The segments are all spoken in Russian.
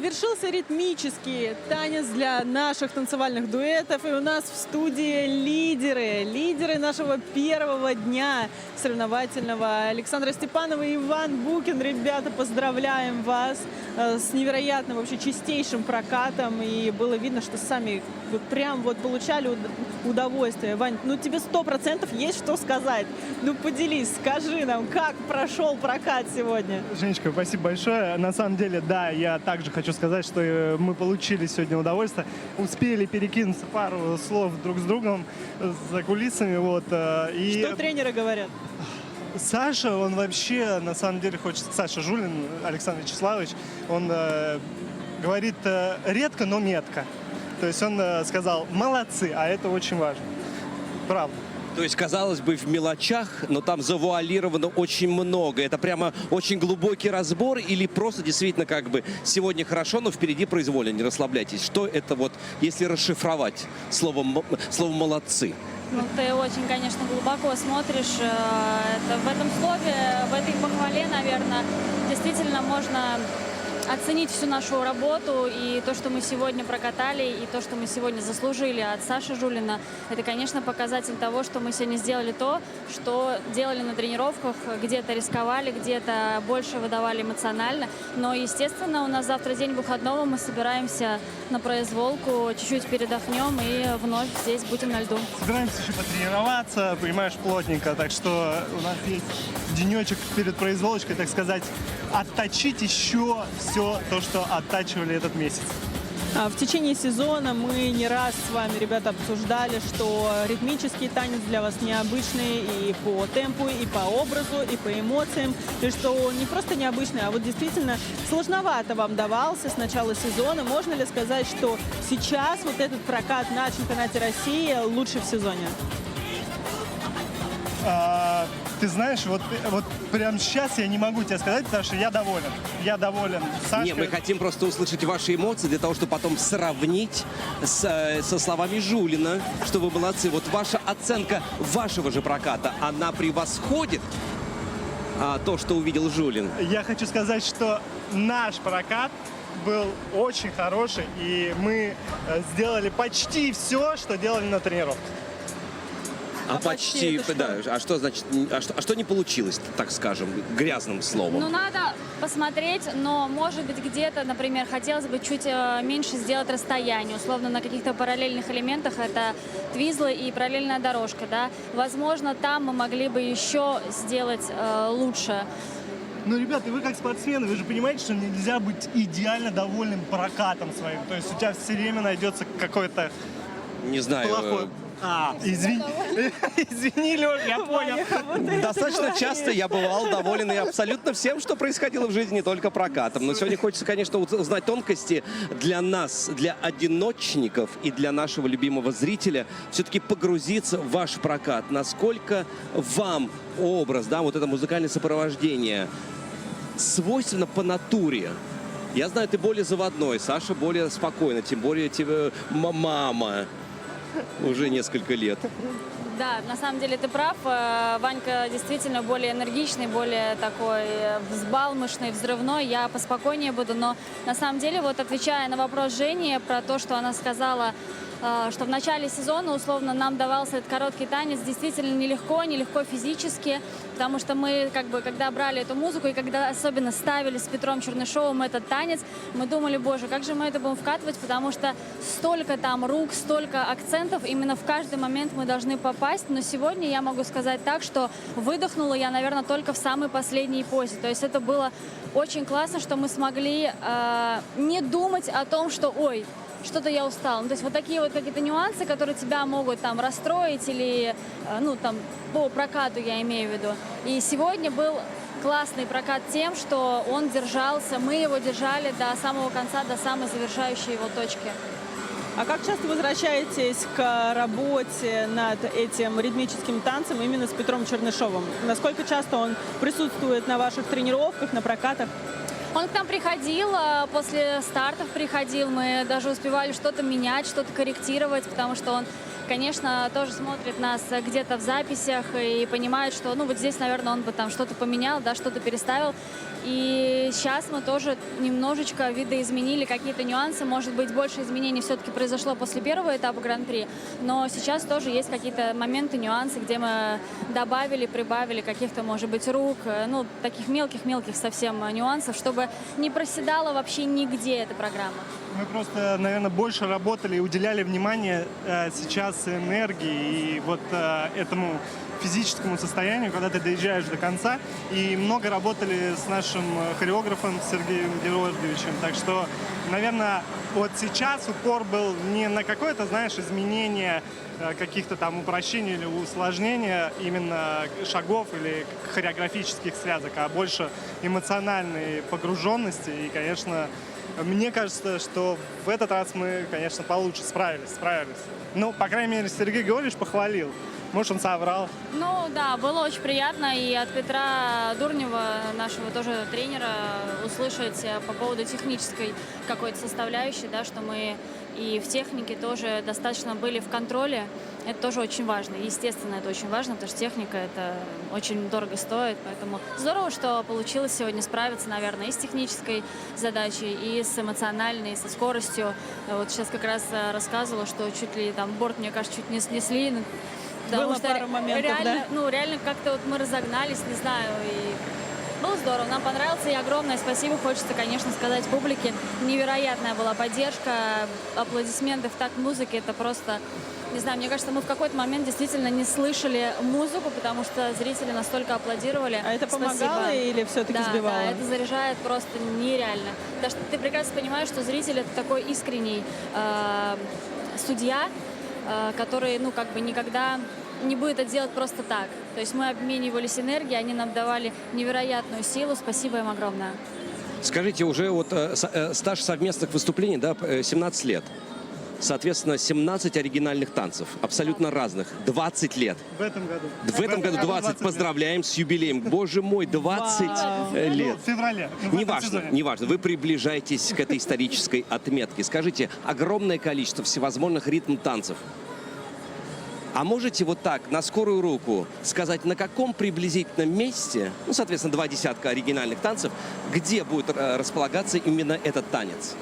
Завершился ритмический танец для наших танцевальных дуэтов. И у нас в студии лидеры нашего первого дня соревновательного. Александра Степанова и Иван Букин. Ребята, поздравляем вас с невероятным, вообще чистейшим прокатом. И было видно, что сами вот прям вот получали удовольствие. Вань, ну тебе 100% есть что сказать. Ну поделись, скажи нам, как прошел прокат сегодня. Женечка, спасибо большое. На самом деле, да, я также хочу сказать, что мы получили сегодня удовольствие. Успели перекинуться пару слов друг с другом за кулисами. Вот, и... Что тренеры говорят? Саша, он вообще, на самом деле, хочет... Саша Жулин, Александр Вячеславович, он говорит редко, но метко. То есть он сказал «молодцы», а это очень важно. Правда. То есть, казалось бы, в мелочах, но там завуалировано очень много. Это прямо очень глубокий разбор или просто действительно как бы сегодня хорошо, но впереди произвольно, не расслабляйтесь. Что это вот, если расшифровать слово «молодцы»? Ну, ты очень, конечно, глубоко смотришь. Это в этом слове, в этой похвале, наверное, действительно можно оценить всю нашу работу и то, что мы сегодня прокатали, и то, что мы сегодня заслужили от Саши Жулина. Это, конечно, показатель того, что мы сегодня сделали то, что делали на тренировках, где-то рисковали, где-то больше выдавали эмоционально. Но, естественно, у нас завтра день выходного, мы собираемся на произволку, чуть-чуть передохнем и вновь здесь будем на льду. Собираемся еще потренироваться, понимаешь, плотненько. Так что у нас есть денечек перед произволочкой, так сказать, отточить еще все то, что оттачивали этот месяц. В течение сезона мы не раз с вами, ребята, обсуждали, что ритмический танец для вас необычный и по темпу, и по образу, и по эмоциям. И что он не просто необычный, а вот действительно сложновато вам давался с начала сезона. Можно ли сказать, что сейчас вот этот прокат на чемпионате России лучший в сезоне? Ты знаешь, вот прямо сейчас я не могу тебе сказать, потому что я доволен. Я доволен. Сашка... Не, мы хотим просто услышать ваши эмоции для того, чтобы потом сравнить со словами Жулина, что вы молодцы. Вот ваша оценка вашего же проката, она превосходит то, что увидел Жулин. Я хочу сказать, что наш прокат был очень хороший, и мы сделали почти все, что делали на тренировке. Почти, да. А что значит, а что не получилось, так скажем, грязным словом? Ну, надо посмотреть, но, может быть, где-то, например, хотелось бы чуть меньше сделать расстояние. Условно, на каких-то параллельных элементах это твизлы и параллельная дорожка, да. Возможно, там мы могли бы еще сделать лучше. Ну, ребята, вы как спортсмены, вы же понимаете, что нельзя быть идеально довольным прокатом своим. То есть у тебя все время найдется какой-то Не знаю. плохой... Извини, Лёш, я понял. Достаточно часто я бывал доволен и абсолютно всем, что происходило в жизни, не только прокатом. Но сегодня хочется, конечно, узнать тонкости для нас, для одиночников и для нашего любимого зрителя, все-таки погрузиться в ваш прокат. Насколько вам образ, да, вот это музыкальное сопровождение свойственно по натуре? Я знаю, ты более заводной, Саша более спокойно, тем более тебе мама. Уже несколько лет. Да, на самом деле ты прав. Ванька действительно более энергичный, более такой взбалмошный, взрывной. Я поспокойнее буду. Но на самом деле, вот отвечая на вопрос Жени про то, что она сказала, что в начале сезона, условно, нам давался этот короткий танец действительно нелегко физически, потому что мы, как бы, когда брали эту музыку и когда особенно ставили с Петром Чернышовым этот танец, мы думали, боже, как же мы это будем вкатывать, потому что столько там рук, столько акцентов, именно в каждый момент мы должны попасть, но сегодня я могу сказать так, что выдохнула я, наверное, только в самой последней позе, то есть это было очень классно, что мы смогли не думать о том, что, ой, что-то я устал. Ну, то есть вот такие вот какие-то нюансы, которые тебя могут там расстроить или, ну, там, по прокату я имею в виду. И сегодня был классный прокат тем, что он держался, мы его держали до самого конца, до самой завершающей его точки. А как часто возвращаетесь к работе над этим ритмическим танцем именно с Петром Чернышовым? Насколько часто он присутствует на ваших тренировках, на прокатах? Он к нам приходил, после стартов приходил, мы даже успевали что-то менять, что-то корректировать, потому что он, конечно, тоже смотрит нас где-то в записях и понимает, что, ну, вот здесь, наверное, он бы там что-то поменял, да, что-то переставил. И сейчас мы тоже немножечко видоизменили какие-то нюансы. Может быть, больше изменений все-таки произошло после первого этапа Гран-при, но сейчас тоже есть какие-то моменты, нюансы, где мы добавили, прибавили каких-то, может быть, рук, ну, таких мелких-мелких совсем нюансов, чтобы не проседала вообще нигде эта программа. Мы просто, наверное, больше работали и уделяли внимание сейчас энергии и вот этому физическому состоянию, когда ты доезжаешь до конца. И много работали с нашим хореографом Сергеем Георгиевичем. Так что, наверное, вот сейчас упор был не на какое-то, знаешь, изменение каких-то там упрощений или усложнения именно шагов или хореографических связок, а больше эмоциональной погруженности. И, конечно, мне кажется, что в этот раз мы, конечно, получше справились. Ну, по крайней мере, Сергей Георгиевич похвалил. Может, он соврал. Ну да, было очень приятно и от Петра Дурнева, нашего тоже тренера, услышать по поводу технической какой-то составляющей, да, что мы и в технике тоже достаточно были в контроле. Это тоже очень важно. Естественно, это очень важно, потому что техника это очень дорого стоит. Поэтому здорово, что получилось сегодня справиться, наверное, и с технической задачей, и с эмоциональной, и со скоростью. Вот сейчас как раз рассказывала, что чуть ли там борт, мне кажется, чуть не снесли. Было пару моментов, реально, да? Ну, реально как-то вот мы разогнались, не знаю, и было здорово, нам понравился, и огромное спасибо хочется, конечно, сказать публике. Невероятная была поддержка, аплодисменты в такт музыки, это просто, не знаю, мне кажется, мы в какой-то момент действительно не слышали музыку, потому что зрители настолько аплодировали. А это помогало Спасибо. или все-таки сбивало? Да, это заряжает просто нереально. Потому что ты прекрасно понимаешь, что зритель это такой искренний судья, который, ну, как бы никогда не будет это делать просто так. То есть мы обменивались энергией, они нам давали невероятную силу. Спасибо им огромное. Скажите, уже вот стаж совместных выступлений, да, 17 лет. Соответственно, 17 оригинальных танцев, абсолютно разных, 20 лет. В этом году. В этом году 20. Поздравляем с юбилеем. Боже мой, 20 лет. Ну, в феврале. В этом Неважно, сезоне. неважно. Вы приближаетесь к этой исторической отметке. Скажите, огромное количество всевозможных ритм танцев. А можете вот так, на скорую руку, сказать, на каком приблизительном месте, ну, соответственно, 2 десятка оригинальных танцев, где будет располагаться именно этот танец?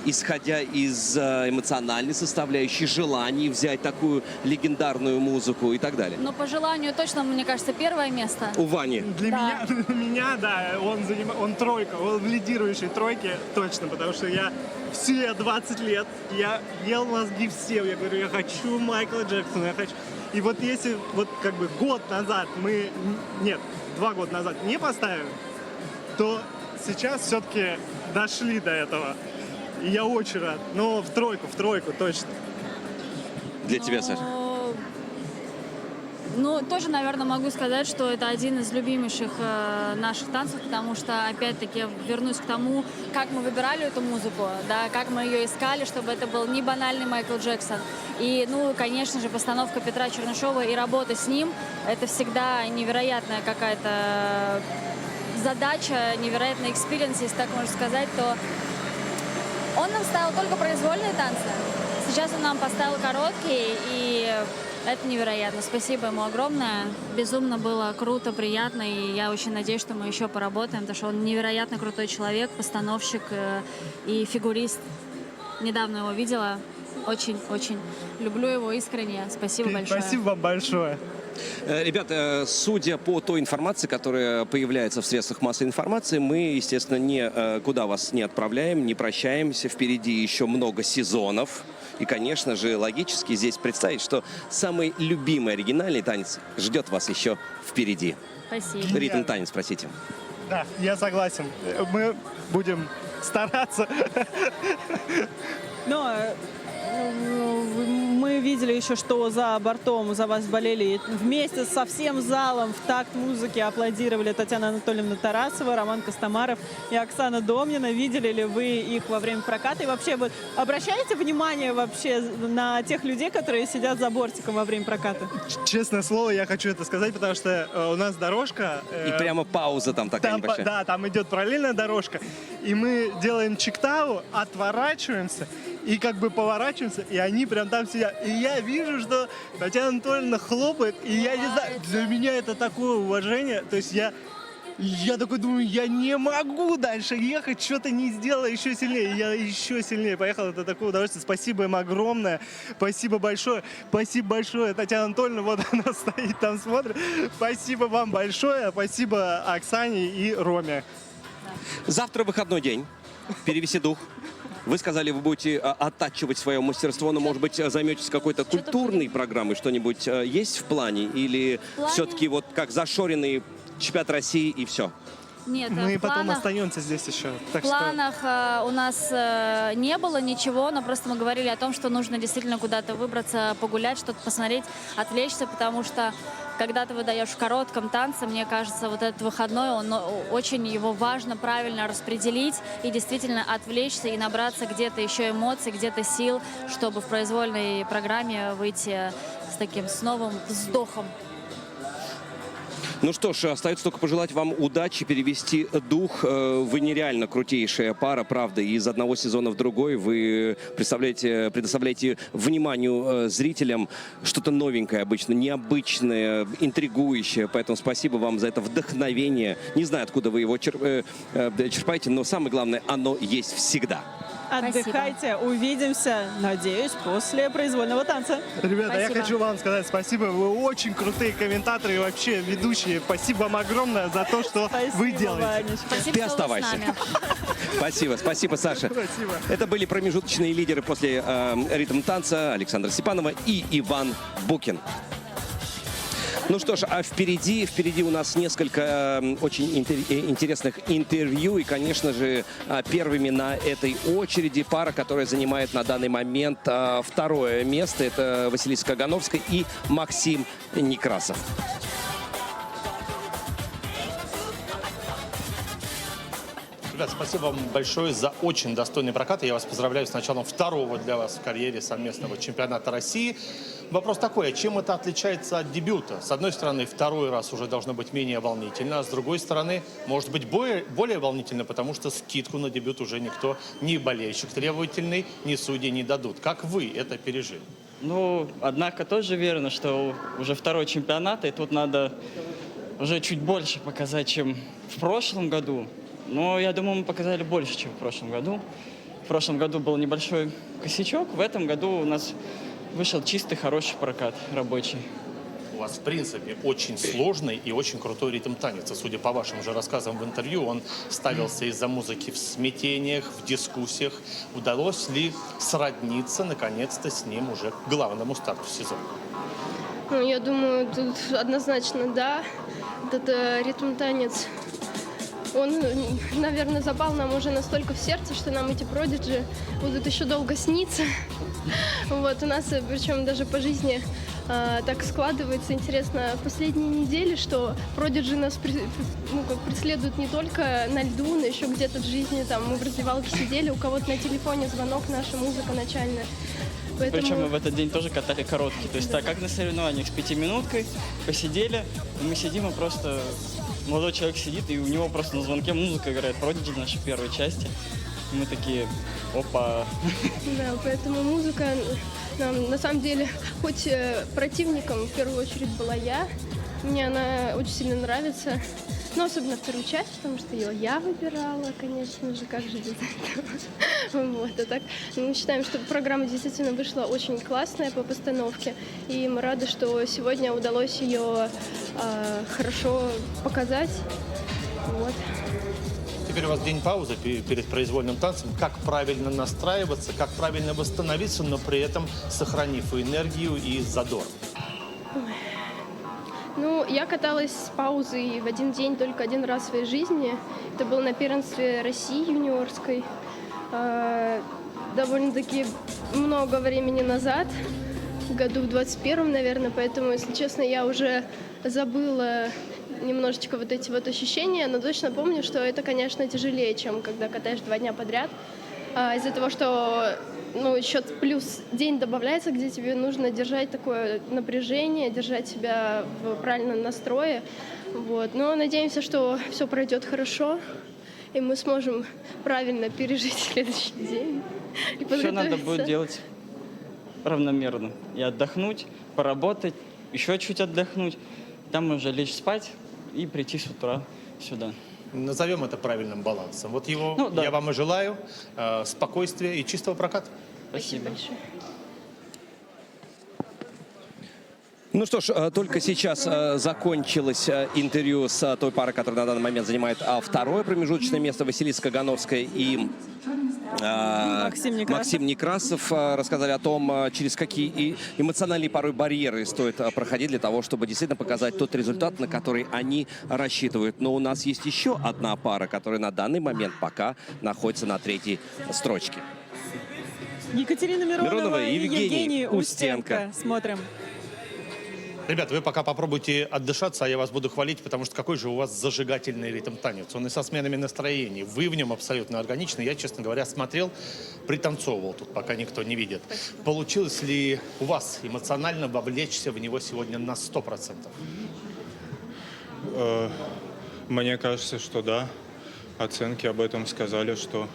Исходя из эмоциональной составляющей, желаний взять такую легендарную музыку и так далее. Но по желанию точно, мне кажется, первое место. У Вани. Для меня, да, он тройка, он в лидирующей тройке точно, потому что я все 20 лет, я ел мозги всем, я говорю, я хочу Майкла Джексона, я хочу. И вот если вот как бы год назад 2 года назад не поставим, то сейчас все-таки дошли до этого. И я очень рад. Но в тройку точно. Для тебя, Саша. Ну, тоже, наверное, могу сказать, что это один из любимейших наших танцев, потому что, опять-таки, вернусь к тому, как мы выбирали эту музыку, да, как мы ее искали, чтобы это был не банальный Майкл Джексон. И, ну, конечно же, постановка Петра Чернышова и работа с ним, это всегда невероятная какая-то задача, невероятный экспириенс, если так можно сказать, то он нам ставил только произвольные танцы. Сейчас он нам поставил короткие, и это невероятно. Спасибо ему огромное. Безумно было круто, приятно, и я очень надеюсь, что мы еще поработаем, потому что он невероятно крутой человек, постановщик и фигурист. Недавно его видела. Очень-очень люблю его искренне. Спасибо большое. Спасибо вам большое. Ребята, судя по той информации, которая появляется в средствах массовой информации, мы, естественно, никуда вас не отправляем, не прощаемся. Впереди еще много сезонов. И, конечно же, логически здесь представить, что самый любимый оригинальный танец ждет вас еще впереди. Спасибо. Ритм-танец, простите. Да, я согласен. Мы будем стараться. Но мы мы видели еще, что за бортом за вас болели и вместе со всем залом в такт музыки аплодировали Татьяна Анатольевна Тарасова, Роман Костомаров и Оксана Домнина. Видели ли вы их во время проката? И вообще, вот, обращаете внимание вообще на тех людей, которые сидят за бортиком во время проката? Честное слово, я хочу это сказать, потому что у нас дорожка... И прямо пауза там такая Там, небольшая. да, там идет параллельная дорожка, и мы делаем чиктау, отворачиваемся, и как бы поворачиваемся, и они прям там сидят. И я вижу, что Татьяна Анатольевна хлопает, и я не знаю, для меня это такое уважение, то есть я такой думаю, я не могу дальше ехать, что-то не сделала еще сильнее. И я еще сильнее поехал, это такое удовольствие. Спасибо им огромное, спасибо большое, Татьяна Анатольевна, вот она стоит там, смотрит. Спасибо вам большое, спасибо Оксане и Роме. Завтра выходной день. Перевеси дух. Вы сказали, вы будете оттачивать свое мастерство, но, может быть, займетесь какой-то культурной программой, что-нибудь есть в плане? Или плане? все-таки вот как зашоренный чемпионат России и все? Нет, Мы в потом планах... остаемся здесь еще. В Так что планах у нас не было ничего, но просто мы говорили о том, что нужно действительно куда-то выбраться, погулять, что-то посмотреть, отвлечься, потому что когда ты выдаешь в коротком танце, мне кажется, вот этот выходной, очень его важно правильно распределить и действительно отвлечься и набраться где-то еще эмоций, где-то сил, чтобы в произвольной программе выйти с новым вздохом. Ну что ж, остается только пожелать вам удачи, перевести дух. Вы нереально крутейшая пара, правда. И из одного сезона в другой вы предоставляете вниманию зрителям что-то новенькое обычно, необычное, интригующее. Поэтому спасибо вам за это вдохновение. Не знаю, откуда вы его черпаете, но самое главное, оно есть всегда. Отдыхайте, увидимся, надеюсь, после произвольного танца. ребята, я Спасибо. хочу вам сказать спасибо. Вы очень крутые комментаторы и вообще ведущие. Спасибо вам огромное за то, что вы Спасибо, делаете. Ванечка. Спасибо, Ты что вы с оставайся. нами. Спасибо, Саша. Спасибо. Это были промежуточные лидеры после ритм танца Александра Степанова и Иван Букин. Ну что ж, а впереди у нас несколько очень интересных интервью. И, конечно же, первыми на этой очереди пара, которая занимает на данный момент второе место. Это Василиса Кагановская и Максим Некрасов. Ребят, спасибо вам большое за очень достойный прокат. Я вас поздравляю с началом второго для вас в карьере совместного чемпионата России. Вопрос такой, а чем это отличается от дебюта? С одной стороны, второй раз уже должно быть менее волнительно, а с другой стороны, может быть более волнительно, потому что скидку на дебют уже никто, ни болельщик требовательный, ни судьи не дадут. Как вы это пережили? Ну, однако тоже верно, что уже второй чемпионат, и тут надо уже чуть больше показать, чем в прошлом году. Но я думаю, мы показали больше, чем в прошлом году. В прошлом году был небольшой косячок, в этом году у нас вышел чистый, хороший прокат рабочий. У вас, в принципе, очень сложный и очень крутой ритм танец. Судя по вашим же рассказам в интервью, он ставился из-за музыки в смятениях, в дискуссиях. Удалось ли сродниться, наконец-то, с ним уже к главному старту сезона? Ну, я думаю, тут однозначно да. Этот ритм-танец, он, наверное, запал нам уже настолько в сердце, что нам эти продиджи будут еще долго сниться. Вот, у нас, причем даже по жизни так складывается, интересно, в последние недели, что продиджи нас преследуют не только на льду, но еще где-то в жизни. Там мы в раздевалке сидели, у кого-то на телефоне звонок, наша музыка начальная. Поэтому... Причем мы в этот день тоже катали короткие. То есть так, как на соревнованиях с 5-минуткой, посидели, и мы сидим, и просто молодой человек сидит, и у него просто на звонке музыка играет, Prodigy в нашей первой части. И мы такие, опа. Да, поэтому музыка нам, на самом деле, хоть противником в первую очередь была я, мне она очень сильно нравится. Но особенно вторую часть, потому что ее я выбирала, конечно же, как же без этого. Вот, а так мы считаем, что программа действительно вышла очень классная по постановке, и мы рады, что сегодня удалось ее хорошо показать. Вот. Теперь у вас день паузы перед произвольным танцем. Как правильно настраиваться, как правильно восстановиться, но при этом сохранив и энергию, и задор? Ну, я каталась с паузой в один день только один раз в своей жизни. Это было на первенстве России юниорской. Довольно-таки много времени назад. году, в 21-м, наверное, поэтому, если честно, я уже забыла немножечко вот эти вот ощущения, но точно помню, что это, конечно, тяжелее, чем когда катаешь 2 дня подряд, из-за того, что еще плюс день добавляется, где тебе нужно держать такое напряжение, держать себя в правильном настрое. Вот. Но надеемся, что все пройдет хорошо, и мы сможем правильно пережить следующий день и Все надо подготовиться. будет делать равномерно. И отдохнуть, поработать, еще чуть отдохнуть. Там уже лечь спать и прийти с утра сюда. Назовем это правильным балансом. Вот его Ну, да. я вам и желаю. Спокойствия и чистого проката. Спасибо. Большое. Ну что ж, только сейчас закончилось интервью с той парой, которая на данный момент занимает второе промежуточное место. Василиса Кагановская и Максим Некрасов рассказали о том, через какие эмоциональные порой барьеры стоит проходить для того, чтобы действительно показать тот результат, на который они рассчитывают. Но у нас есть еще одна пара, которая на данный момент пока находится на 3-й строчке. Екатерина Миронова и Евгений Устенко. Устенко. Смотрим. Ребята, вы пока попробуйте отдышаться, а я вас буду хвалить, потому что какой же у вас зажигательный ритм танец. Он и со сменами настроений. Вы в нем абсолютно органичны. Я, честно говоря, смотрел, пританцовывал тут, пока никто не видит. Получилось ли у вас эмоционально вовлечься в него сегодня на 100%? Мне кажется, что да. Оценки об этом сказали, что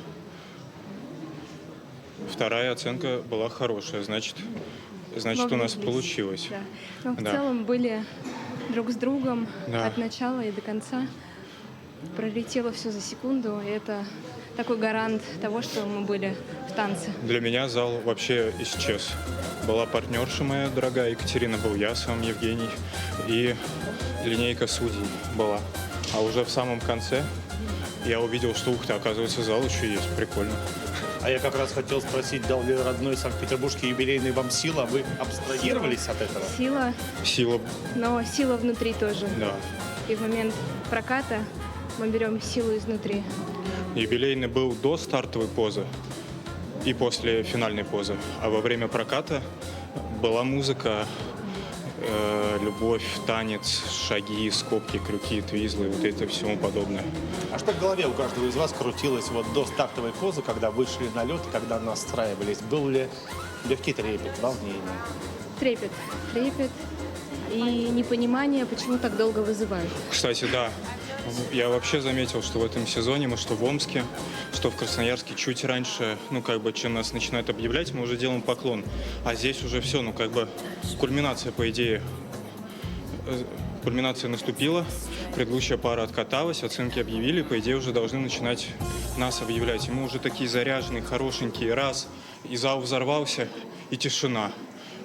вторая оценка была хорошая. Значит, у нас получилось. Да. Но в Да. целом были друг с другом Да. от начала и до конца. Пролетело все за секунду, и это такой гарант того, что мы были в танце. Для меня зал вообще исчез. Была партнерша моя дорогая Екатерина, был я сам, Евгений, и линейка судей была. А уже в самом конце я увидел, что, ух ты, оказывается, зал еще есть. Прикольно. А я как раз хотел спросить, дал ли родной Санкт-Петербургский юбилейный вам сила? Вы абстрагировались от этого? Сила, но сила внутри тоже. Да. И в момент проката мы берем силу изнутри. Юбилейный был до стартовой позы и после финальной позы. А во время проката была музыка, любовь, танец, шаги, скобки, крюки, твизлы, вот это и всему подобное. А что в голове у каждого из вас крутилось вот до стартовой позы, когда вышли на лед, когда настраивались? Был ли легкий трепет, волнение? Трепет и непонимание, почему так долго вызывают. Кстати, да, я вообще заметил, что в этом сезоне мы что в Омске, что в Красноярске чуть раньше, чем нас начинают объявлять, мы уже делаем поклон. А здесь уже все, кульминация, по идее, кульминация наступила, предыдущая пара откаталась, оценки объявили, по идее уже должны начинать нас объявлять. И мы уже такие заряженные, хорошенькие, раз, и зал взорвался, и тишина.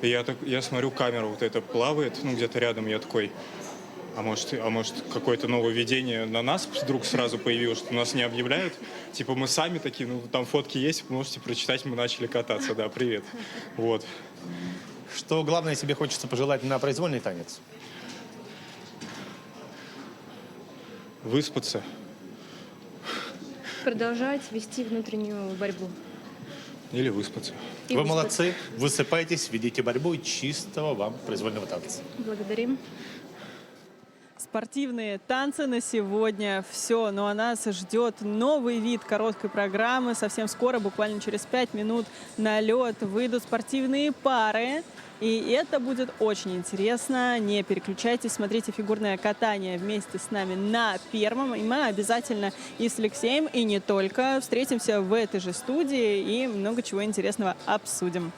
И я смотрю, камера вот эта плавает, где-то рядом, я такой, а может какое-то нововведение на нас вдруг сразу появилось, что нас не объявляют? Типа мы сами такие, там фотки есть, вы можете прочитать, мы начали кататься, да, привет. Вот. Что главное себе хочется пожелать на произвольный танец? Выспаться. Продолжать вести внутреннюю борьбу. Или выспаться. Вы молодцы, высыпайтесь, ведите борьбу и чистого вам произвольного танца. Благодарим. Спортивные танцы на сегодня все. Ну а нас ждет новый вид короткой программы. Совсем скоро, буквально через 5 минут, на лед выйдут спортивные пары. И это будет очень интересно. Не переключайтесь, смотрите фигурное катание вместе с нами на Первом. И мы обязательно и с Алексеем, и не только встретимся в этой же студии и много чего интересного обсудим.